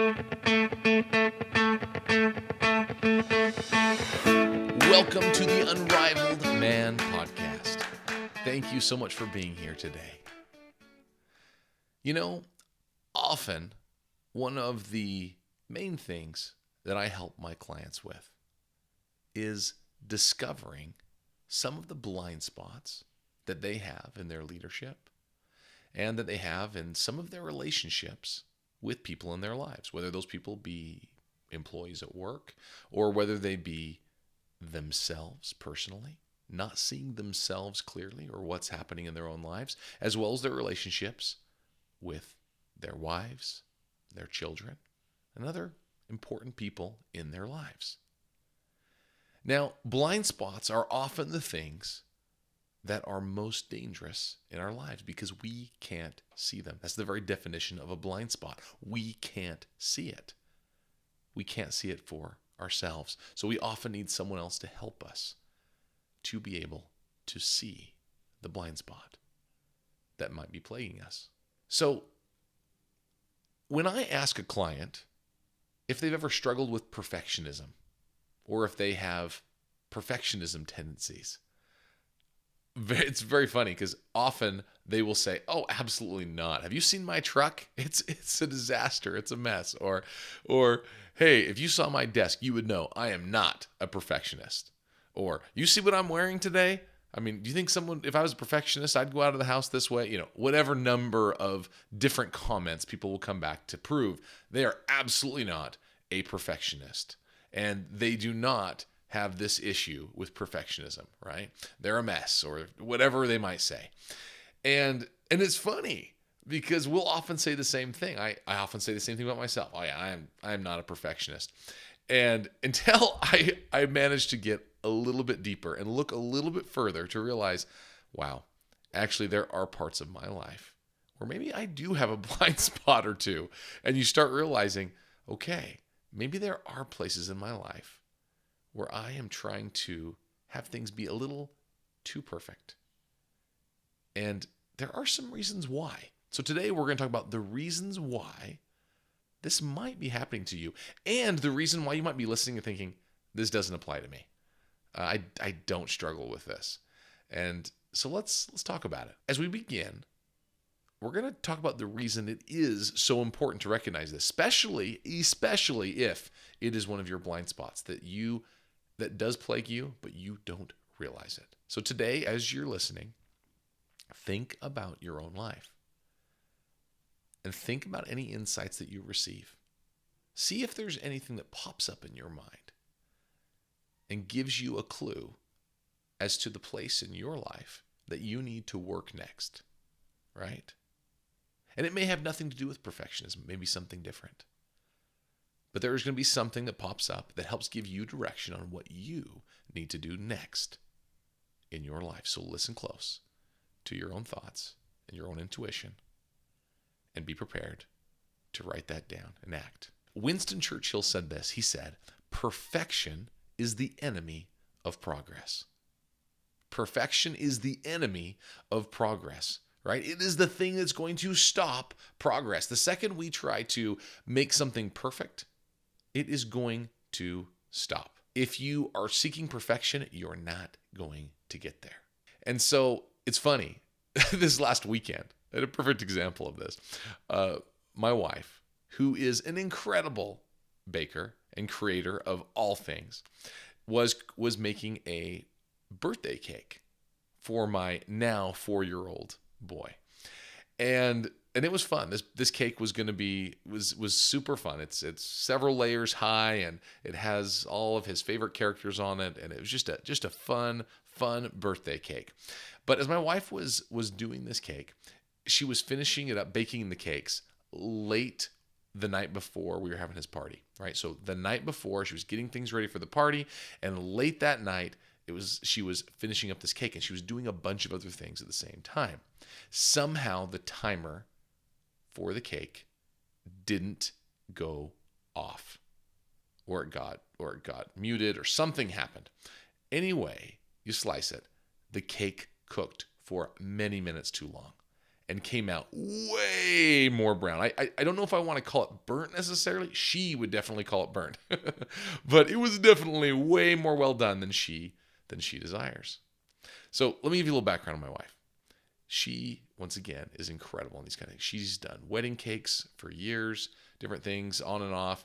Welcome to the Unrivaled Man podcast. Thank you so much for being here today. You know, often one of the main things that I help my clients with is discovering some of the blind spots that they have in their leadership and that they have in some of their relationships with people in their lives, whether those people be employees at work or whether they be themselves personally, not seeing themselves clearly or what's happening in their own lives, as well as their relationships with their wives, their children, and other important people in their lives. Now, blind spots are often the things that are most dangerous in our lives because we can't see them. That's the very definition of a blind spot. We can't see it. We can't see it for ourselves. So we often need someone else to help us to be able to see the blind spot that might be plaguing us. So when I ask a client if they've ever struggled with perfectionism or if they have perfectionism tendencies, it's very funny because often they will say, "Oh, absolutely not. Have you seen my truck? It's a disaster. It's a mess." Or, "Hey, if you saw my desk, you would know I am not a perfectionist." Or, "You see what I'm wearing today? I mean, do you think if I was a perfectionist, I'd go out of the house this way?" You know, whatever number of different comments people will come back to prove they are absolutely not a perfectionist. And they do not have this issue with perfectionism, right? They're a mess or whatever they might say. And it's funny because we'll often say the same thing. I often say the same thing about myself. Oh yeah, I'm not a perfectionist. And until I managed to get a little bit deeper and look a little bit further to realize, wow, actually there are parts of my life where maybe I do have a blind spot or two. And you start realizing, okay, maybe there are places in my life where I am trying to have things be a little too perfect. And there are some reasons why. So today we're going to talk about the reasons why this might be happening to you and the reason why you might be listening and thinking, this doesn't apply to me. I don't struggle with this. And so let's talk about it. As we begin, we're going to talk about the reason it is so important to recognize this, especially if it is one of your blind spots that does plague you, but you don't realize it. So today, as you're listening, think about your own life and think about any insights that you receive. See if there's anything that pops up in your mind and gives you a clue as to the place in your life that you need to work next, right? And it may have nothing to do with perfectionism, maybe something different. But there is going to be something that pops up that helps give you direction on what you need to do next in your life. So listen close to your own thoughts and your own intuition and be prepared to write that down and act. Winston Churchill said this. He said, "Perfection is the enemy of progress." Perfection is the enemy of progress. Right? It is the thing that's going to stop progress. The second we try to make something perfect, it is going to stop. If you are seeking perfection, you're not going to get there. And so it's funny. This last weekend, I had a perfect example of this. My wife, who is an incredible baker and creator of all things, was making a birthday cake for my now 4-year-old boy. And it was fun. This cake was going to be was super fun. It's several layers high and it has all of his favorite characters on it, and it was just a fun birthday cake. But as my wife was doing this cake, she was finishing it up, baking the cakes late the night before we were having his party, right? So the night before, she was getting things ready for the party, and late that night she was finishing up this cake and she was doing a bunch of other things at the same time. Somehow the timer for the cake didn't go off, or it got muted, or something happened. Anyway, you slice it. The cake cooked for many minutes too long. and came out way more brown. I don't know if I want to call it burnt necessarily. She would definitely call it burnt. But it was definitely way more well done than she desires. So let me give you a little background on my wife. She, once again, is incredible in these kind of things. She's done wedding cakes for years, different things on and off.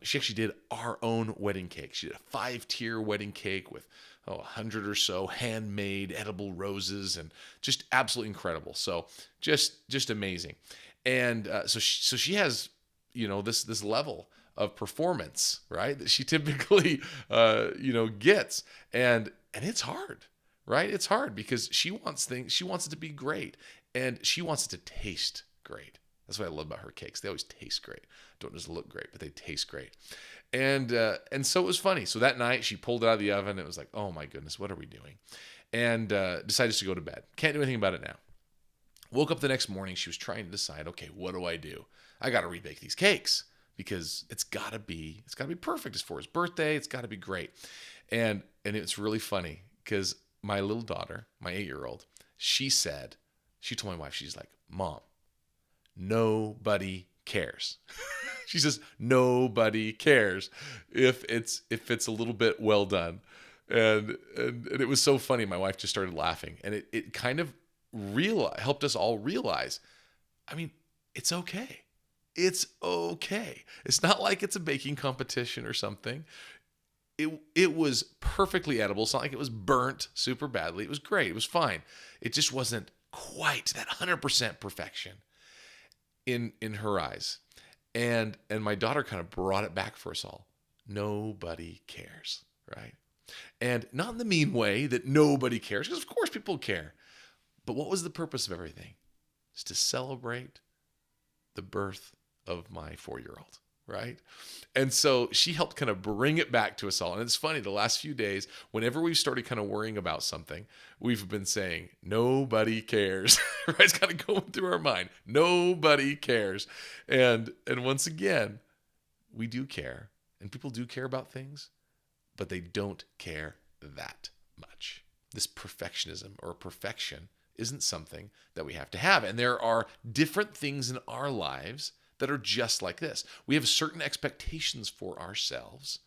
She actually did our own wedding cake. She did a 5-tier wedding cake with 100 or so handmade edible roses, and just absolutely incredible. So just amazing. And so she has, this level of performance, right, that she typically gets, and it's hard. Right? It's hard because she wants it to be great, and she wants it to taste great. That's what I love about her cakes. They always taste great. Don't just look great, but they taste great. And so it was funny. So that night she pulled it out of the oven. It was like, oh my goodness, what are we doing? And decided to go to bed. Can't do anything about it now. Woke up the next morning. She was trying to decide, okay, what do? I got to rebake these cakes because it's got to be perfect. It's for his birthday. It's got to be great. And it's really funny because my little daughter, my 8-year-old, she told my wife, she's like, Mom, nobody cares. She says, nobody cares if it's a little bit well done. And it was so funny. My wife just started laughing, and it kind of helped us all realize, I mean, it's okay. It's okay. It's not like it's a baking competition or something. It was perfectly edible. It's not like it was burnt super badly. It was great. It was fine. It just wasn't quite that 100% perfection in her eyes. And my daughter kind of brought it back for us all. Nobody cares, right? And not in the mean way that nobody cares, because of course people care. But what was the purpose of everything? It's to celebrate the birth of my 4-year-old. Right? And so she helped kind of bring it back to us all. And it's funny, the last few days, whenever we've started kind of worrying about something, we've been saying, nobody cares. Right? It's kind of going through our mind. Nobody cares. And once again, we do care. And people do care about things, but they don't care that much. This perfectionism or perfection isn't something that we have to have. And there are different things in our lives that are just like this. We have certain expectations for ourselves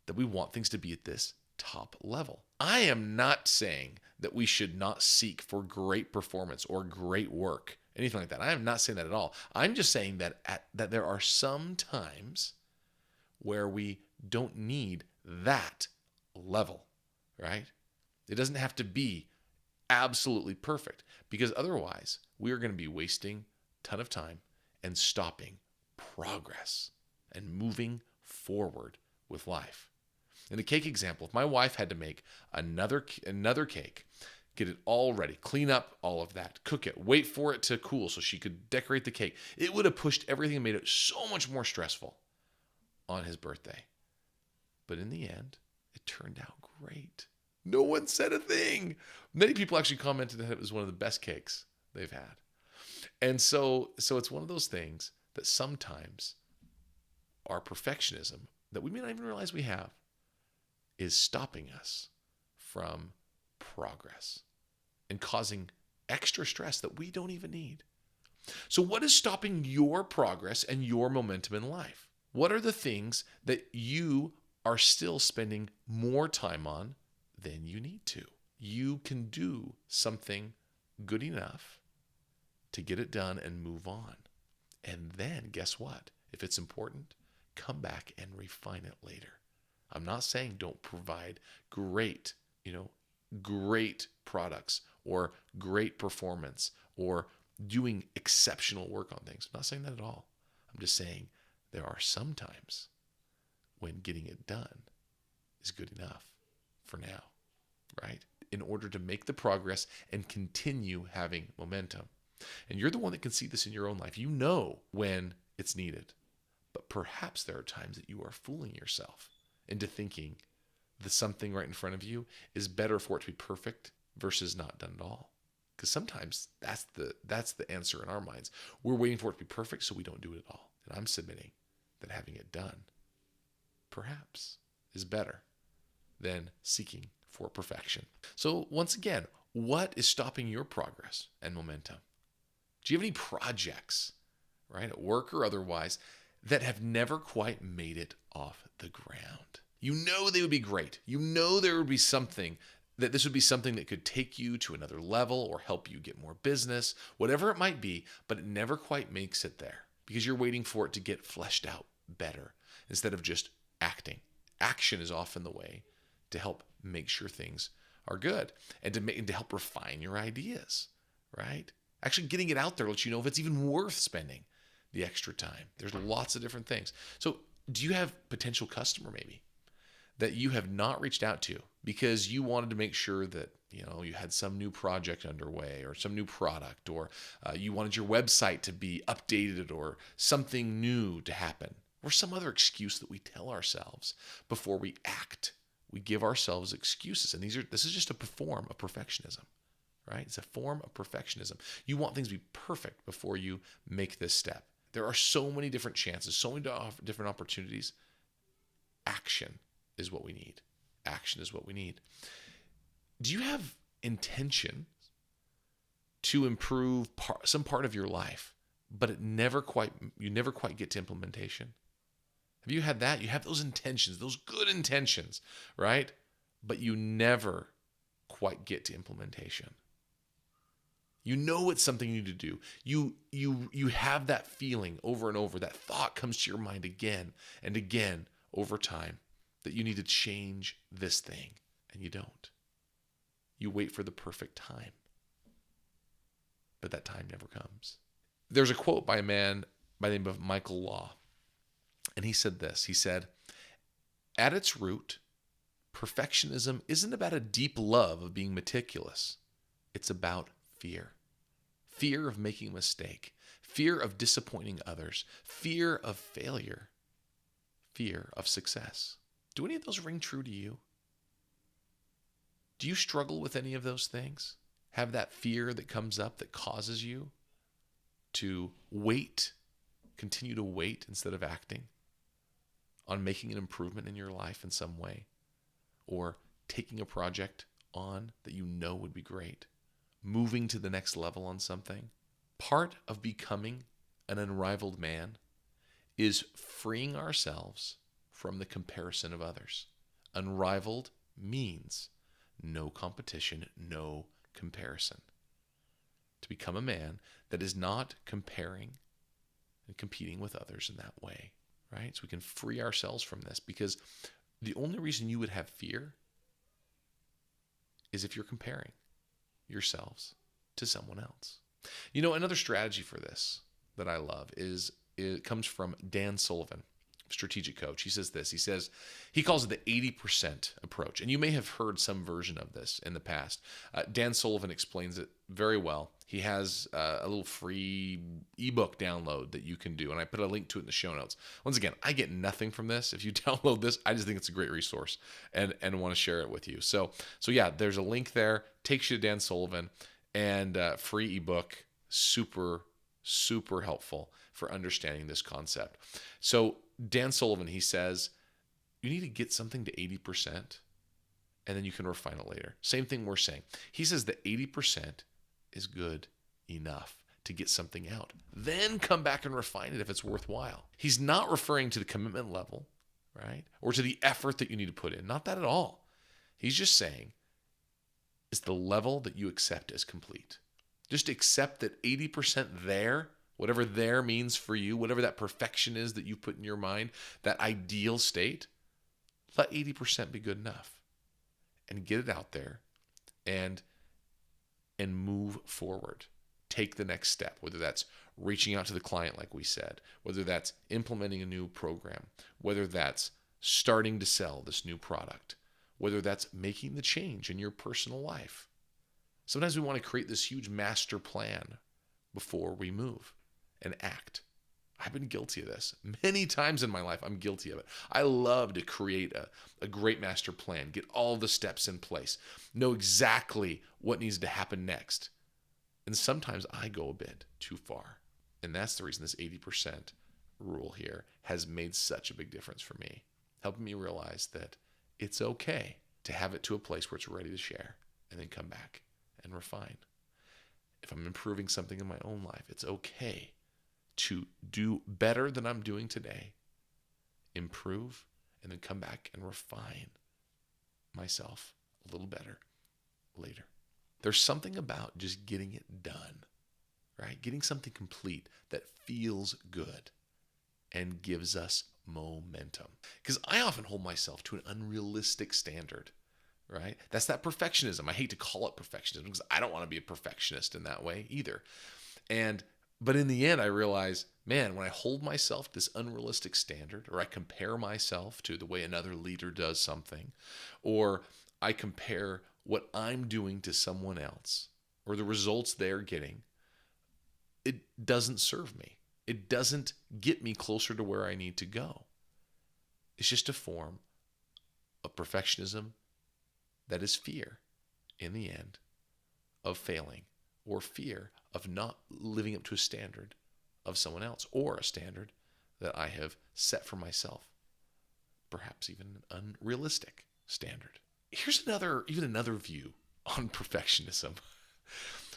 that we want things to be at this top level. I am not saying that we should not seek for great performance or great work, anything like that. I am not saying that at all. I'm just saying that there are some times where we don't need that level, right? It doesn't have to be absolutely perfect, because otherwise we are going to be wasting a ton of time and stopping progress and moving forward with life. In the cake example, if my wife had to make another cake, get it all ready, clean up all of that, cook it, wait for it to cool so she could decorate the cake, it would have pushed everything and made it so much more stressful on his birthday. But in the end, it turned out great. No one said a thing. Many people actually commented that it was one of the best cakes they've had. And so it's one of those things that sometimes our perfectionism that we may not even realize we have is stopping us from progress and causing extra stress that we don't even need. So what is stopping your progress and your momentum in life? What are the things that you are still spending more time on than you need to? You can do something good enough to get it done and move on. And then guess what? If it's important, come back and refine it later. I'm not saying don't provide great products or great performance or doing exceptional work on things. I'm not saying that at all. I'm just saying there are some times when getting it done is good enough for now, right? In order to make the progress and continue having momentum. And you're the one that can see this in your own life. You know when it's needed. But perhaps there are times that you are fooling yourself into thinking that something right in front of you is better for it to be perfect versus not done at all. Because sometimes that's the answer in our minds. We're waiting for it to be perfect, so we don't do it at all. And I'm submitting that having it done perhaps is better than seeking for perfection. So once again, what is stopping your progress and momentum? Do you have any projects, right, at work or otherwise, that have never quite made it off the ground? You know they would be great. You know there would be something, that this would be something that could take you to another level or help you get more business, whatever it might be, but it never quite makes it there because you're waiting for it to get fleshed out better instead of just acting. Action is often the way to help make sure things are good and to help refine your ideas, right? Actually getting it out there lets you know if it's even worth spending the extra time. There's lots of different things. So do you have potential customer maybe that you have not reached out to because you wanted to make sure that you had some new project underway or some new product, or you wanted your website to be updated or something new to happen, or some other excuse that we tell ourselves before we act? We give ourselves excuses, and this is just a form of perfectionism, right? It's a form of perfectionism. You want things to be perfect before you make this step. There are so many different chances, so many different opportunities. Action is what we need. Action is what we need. Do you have intention to improve some part of your life, but you never quite get to implementation? Have you had that? You have those intentions, those good intentions, right? But you never quite get to implementation. You know it's something you need to do. You have that feeling over and over. That thought comes to your mind again and again over time that you need to change this thing, and you don't. You wait for the perfect time, but that time never comes. There's a quote by a man by the name of Michael Law, and he said this. He said, "At its root, perfectionism isn't about a deep love of being meticulous. It's about fear. Fear of making a mistake, fear of disappointing others, fear of failure, fear of success." Do any of those ring true to you? Do you struggle with any of those things? Have that fear that comes up that causes you to wait, continue to wait instead of acting on making an improvement in your life in some way, or taking a project on that you know would be great, moving to the next level on something? Part of becoming an unrivaled man is freeing ourselves from the comparison of others. Unrivaled means no competition, no comparison. To become a man that is not comparing and competing with others in that way, right? So we can free ourselves from this, because the only reason you would have fear is if you're comparing yourselves to someone else. Another strategy for this that I love it comes from Dan Sullivan, strategic coach. He says this. He calls it the 80% approach. And you may have heard some version of this in the past. Dan Sullivan explains it very well. He has a little free ebook download that you can do, and I put a link to it in the show notes. Once again, I get nothing from this. If you download this, I just think it's a great resource and want to share it with you. So yeah, there's a link there. Takes you to Dan Sullivan, and free ebook. Super, super helpful for understanding this concept. So Dan Sullivan, he says, you need to get something to 80%, and then you can refine it later. Same thing we're saying. He says that 80% is good enough to get something out. Then come back and refine it if it's worthwhile. He's not referring to the commitment level, right? Or to the effort that you need to put in. Not that at all. He's just saying, is the level that you accept as complete. Just accept that 80% there, whatever there means for you, whatever that perfection is that you put in your mind, that ideal state, let 80% be good enough. And get it out there and move forward. Take the next step, whether that's reaching out to the client like we said, whether that's implementing a new program, whether that's starting to sell this new product, whether that's making the change in your personal life. Sometimes we want to create this huge master plan before we move and act. I've been guilty of this. Many times in my life, I'm guilty of it. I love to create a great master plan, get all the steps in place, know exactly what needs to happen next. And sometimes I go a bit too far. And that's the reason this 80% rule here has made such a big difference for me, helping me realize that it's okay to have it to a place where it's ready to share and then come back and refine. if I'm improving something in my own life, it's okay to do better than I'm doing today, improve, and then come back and refine myself a little better later. There's something about just getting it done, right? Getting something complete that feels good and gives us momentum. Because I often hold myself to an unrealistic standard, right? That's that perfectionism. I hate to call it perfectionism because I don't want to be a perfectionist in that way either. But in the end, I realize, man, when I hold myself to this unrealistic standard, or I compare myself to the way another leader does something, or I compare what I'm doing to someone else, or the results they're getting, it doesn't serve me. It doesn't get me closer to where I need to go. It's just a form of perfectionism that is fear, in the end, of failing, or fear of not living up to a standard of someone else, or a standard that I have set for myself, perhaps even an unrealistic standard. Here's another view on perfectionism.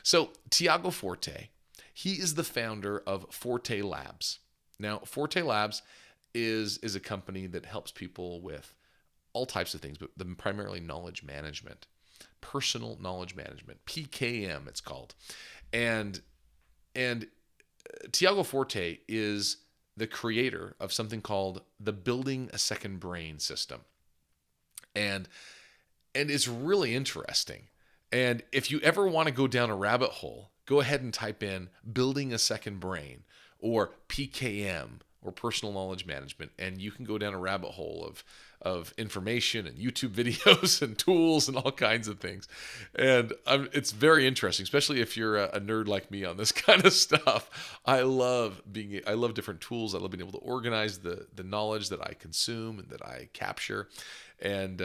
So Tiago Forte, he is the founder of Forte Labs. Now, Forte Labs is a company that helps people with all types of things, but primarily knowledge management, personal knowledge management, PKM it's called. And Tiago Forte is the creator of something called the Building a Second Brain system. And it's really interesting. And if you ever want to go down a rabbit hole, go ahead and type in Building a Second Brain or PKM or Personal Knowledge Management, and you can go down a rabbit hole of information and YouTube videos and tools and all kinds of things. And it's very interesting, especially if you're a nerd like me on this kind of stuff. I love different tools. I love being able to organize the knowledge that I consume and that I capture. And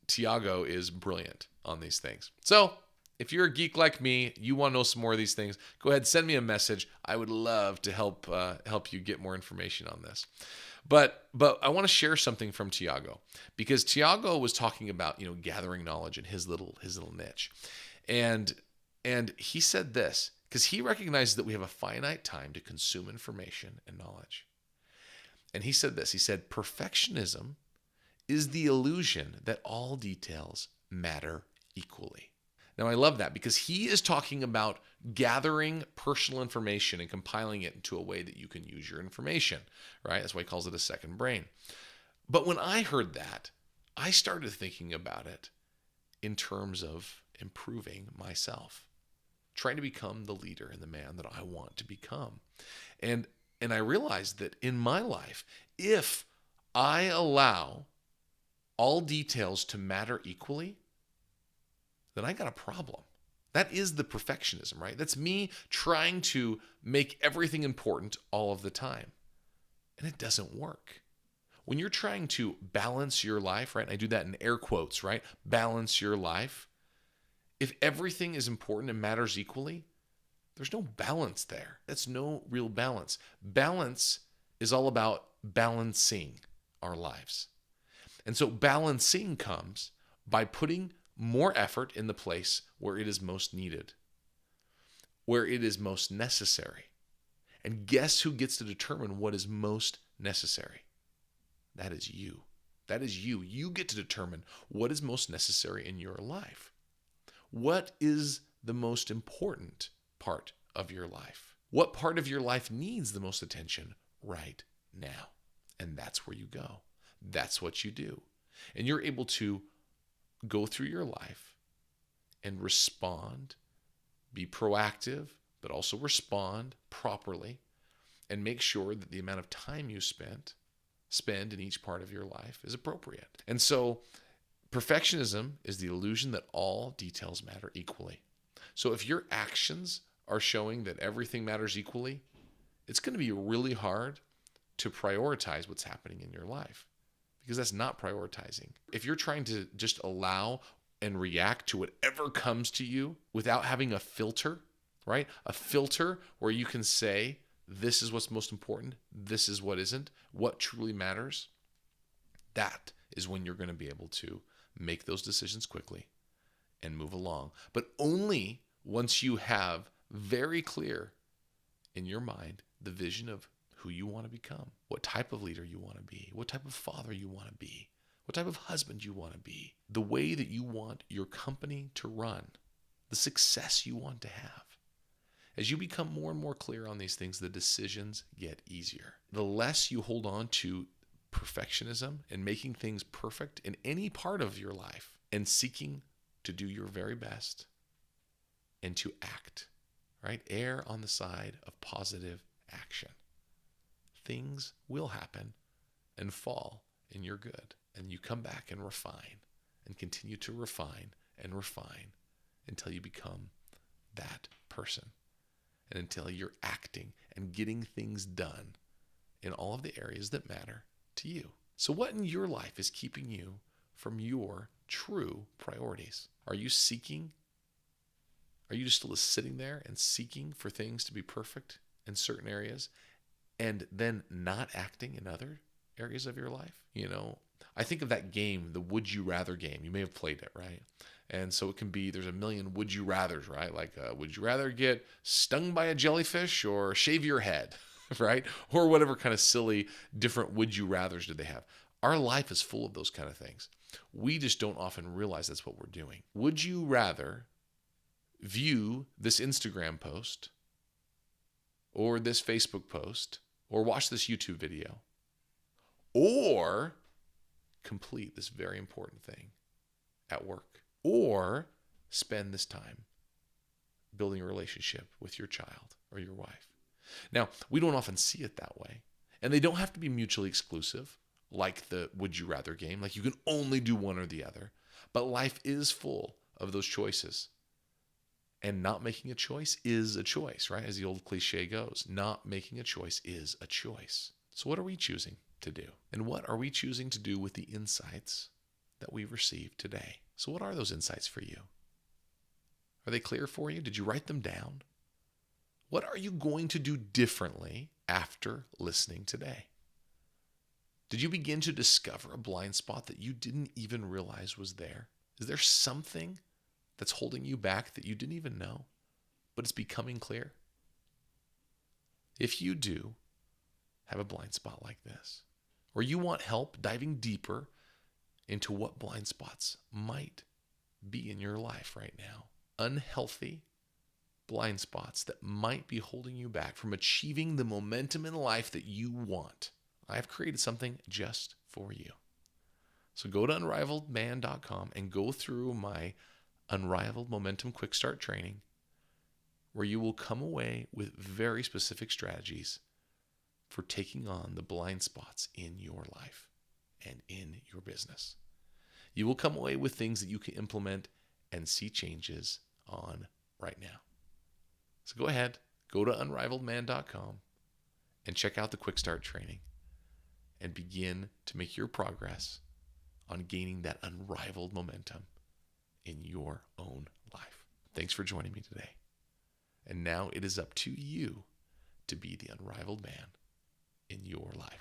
Tiago is brilliant on these things. So if you're a geek like me, you want to know some more of these things, go ahead, send me a message. I would love to help you get more information on this. But I want to share something from Tiago, because Tiago was talking about, gathering knowledge in his little niche. And he said this, because he recognizes that we have a finite time to consume information and knowledge. And he said this, he said, perfectionism is the illusion that all details matter equally. Now, I love that, because he is talking about gathering personal information and compiling it into a way that you can use your information, right? That's why he calls it a second brain. But when I heard that, I started thinking about it in terms of improving myself, trying to become the leader and the man that I want to become. And I realized that in my life, if I allow all details to matter equally, then I got a problem. That is the perfectionism, right? That's me trying to make everything important all of the time. And it doesn't work. When you're trying to balance your life, right? And I do that in air quotes, right? Balance your life. If everything is important and matters equally, there's no balance there. That's no real balance. Balance is all about balancing our lives. And so balancing comes by putting more effort in the place where it is most needed, where it is most necessary. And guess who gets to determine what is most necessary? That is you. That is you. You get to determine what is most necessary in your life. What is the most important part of your life? What part of your life needs the most attention right now? And that's where you go. That's what you do. And you're able to go through your life and respond, be proactive, but also respond properly, and make sure that the amount of time you spend in each part of your life is appropriate. And so perfectionism is the illusion that all details matter equally. So if your actions are showing that everything matters equally, it's going to be really hard to prioritize what's happening in your life, because that's not prioritizing. If you're trying to just allow and react to whatever comes to you without having a filter, right? A filter where you can say, this is what's most important, this is what isn't, what truly matters, that is when you're going to be able to make those decisions quickly and move along. But only once you have very clear in your mind the vision of who you want to become, what type of leader you want to be, what type of father you want to be, what type of husband you want to be, the way that you want your company to run, the success you want to have. As you become more and more clear on these things, the decisions get easier. The less you hold on to perfectionism and making things perfect in any part of your life and seeking to do your very best and to act, right? Err on the side of positive action. Things will happen and fall in your good. And you come back and refine and continue to refine and refine until you become that person. And until you're acting and getting things done in all of the areas that matter to you. So what in your life is keeping you from your true priorities? Are you just still sitting there and seeking for things to be perfect in certain areas and then not acting in other areas of your life? I think of that game, the Would You Rather game. You may have played it, right? And so it can be, there's a million would you rathers, right? Like, would you rather get stung by a jellyfish or shave your head, right? Or whatever kind of silly different would you rathers do they have. Our life is full of those kind of things. We just don't often realize that's what we're doing. Would you rather view this Instagram post or this Facebook post or watch this YouTube video or complete this very important thing at work, or spend this time building a relationship with your child or your wife? Now, we don't often see it that way, and they don't have to be mutually exclusive like the would you rather game, like you can only do one or the other, but life is full of those choices. And not making a choice is a choice, right? As the old cliche goes, not making a choice is a choice. So what are we choosing to do? And what are we choosing to do with the insights that we've received today? So what are those insights for you? Are they clear for you? Did you write them down? What are you going to do differently after listening today? Did you begin to discover a blind spot that you didn't even realize was there? Is there something that's holding you back that you didn't even know, but it's becoming clear? If you do have a blind spot like this, or you want help diving deeper into what blind spots might be in your life right now, unhealthy blind spots that might be holding you back from achieving the momentum in life that you want, I've created something just for you. So go to unrivaledman.com and go through my Unrivaled Momentum Quick Start training, where you will come away with very specific strategies for taking on the blind spots in your life and in your business. You will come away with things that you can implement and see changes on right now. So go ahead, go to unrivaledman.com and check out the Quick Start training and begin to make your progress on gaining that unrivaled momentum in your own life. Thanks for joining me today. And now it is up to you to be the unrivaled man in your life.